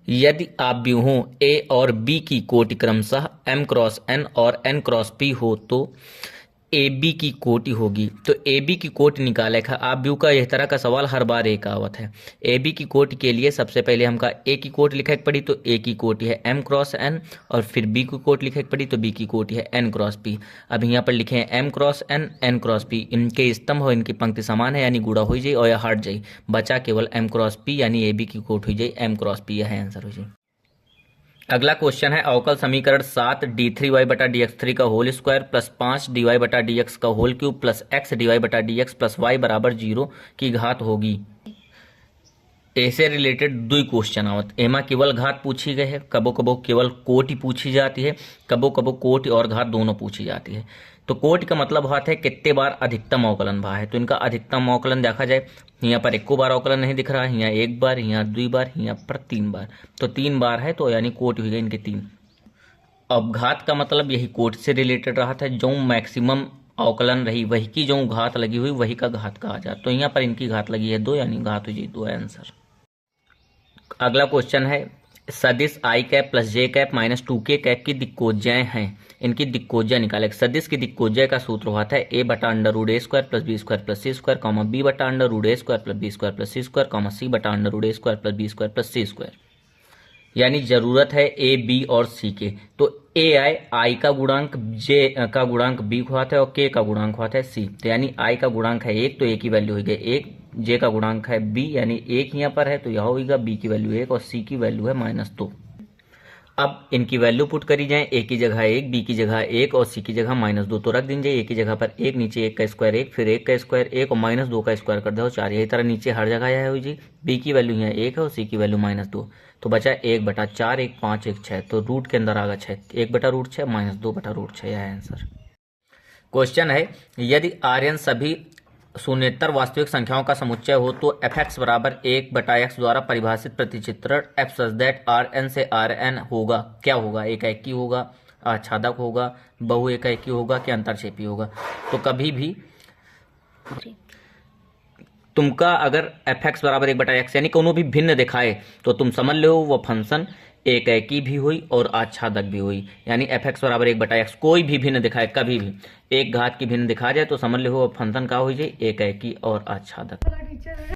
यदि आप व्यूहों ए और बी की कोटि क्रमशः m क्रॉस n और n क्रॉस p हो तो ए बी की कोटि होगी। तो ए बी की कोटि निकाले का आप व्यू का, यह तरह का सवाल हर बार एक आवत है। ए बी की कोटि के लिए सबसे पहले हमका ए की कोटि लिखे पड़ी, तो ए की कोटि है m क्रॉस n, और फिर बी की कोटि लिखे पड़ी तो बी की कोटि है n क्रॉस p। अब यहाँ पर लिखे हैं m cross n n cross p, इनके स्तंभ और इनकी पंक्ति समान है यानी गुणा हो जाए और या हट जाए, बचा केवल m क्रॉस p यानी ए बी की कोटि हो जाए m क्रॉस p, यह आंसर हो जाए। अगला क्वेश्चन है अवकल समीकरण 7 d3y बटा dx3 का होल स्क्वायर प्लस 5 dy बटा dx का whole cube plus x dy बटा dx प्लस y बराबर 0 की घात होगी। ऐसे रिलेटेड दो क्वेश्चन आवत, एमा केवल घात पूछी गई है, कबो कबो केवल कोटि पूछी जाती है, कबो कबो कोटि और घात दोनों पूछी जाती है। तो कोटि का मतलब होता है कितने बार अधिकतम अवकलन भा है। तो इनका अधिकतम अवकलन देखा जाए, यहाँ पर एको बार अवकलन नहीं दिख रहा है, यहाँ एक बार, यहाँ 2 बार, यहाँ पर 3 बार, तो 3 बार है, तो यानी कोटि हो गई इनके 3। अब घात का मतलब यही कोटि से रिलेटेड रहा था, जो मैक्सिमम अवकलन रही वही की जो घात लगी हुई वही का घात कहा जाए। तो यहाँ पर इनकी घात लगी है 2 यानी घात हो जाए 2 आंसर। अगला क्वेश्चन है सदिश आई कैप प्लस जे कैप माइनस 2k कैप की दिक्कोज्याएं हैं, इनकी दिक्कोज्या निकाले। सदिश की दिक्कोज्या का सूत्र होता है a बटा under root a square plus b square plus c square comma b बटा under root a square plus b square plus c square comma c बटा under root a square plus b square plus c square. यानी जरूरत है A B और सी के। तो ए आई का गुणांक, जे का गुणांक बी होता है और के का गुणांक होता है सी। तो यानी आई का गुणांक है 1 तो ए की वैल्यू हो गई 1, जे का गुणांक है बी यानी 1 यहाँ पर है तो यह होगा बी की वैल्यू 1 और सी की वैल्यू है -2। अब इनकी वैल्यू पुट करी जाए, ए की जगह 1, बी की जगह 1 और सी की जगह -2 तो रख दीजिए। ए की जगह पर 1, नीचे 1 का स्क्वायर 1, फिर 1 का स्क्वायर 1 और -2 का स्क्वायर कर दो 4। यही तरह नीचे हर जगह यह हो जी। बी की वैल्यू यहाँ 1 है और सी की वैल्यू -2, तो बचा 1 बटा 4, 1 5 1 6, तो रूट के अंदर आ गया 6, 1 बटा रूट 6 -2 बटा रूट 6, यह आंसर। क्वेश्चन है यदि आर्यन सभी शून्येतर वास्तविक संख्याओं का समुच्चय हो तो fx बराबर 1 बटा x द्वारा परिभाषित प्रतिचित्रण f सच दैट Rn से Rn होगा, क्या होगा? एकाएकी होगा, आच्छादक होगा, बहु एकाएकी होगा कि अंतरक्षेपी होगा? तो कभी भी तुमका अगर fx बराबर 1 बटा x यानी कोनो भी भिन्न दिखाए तो तुम समझ लो वो फंक्शन एकाएकी भी हुई और आच्छादक भी हुई। यानी fx बराबर 1 बटा x कोई भी भिन्न दिखाए, कभी भी एक घात की भिन्न दिखा जाए तो समझ लो वो फंक्शन का हो जाए एकाएकी और आच्छादक।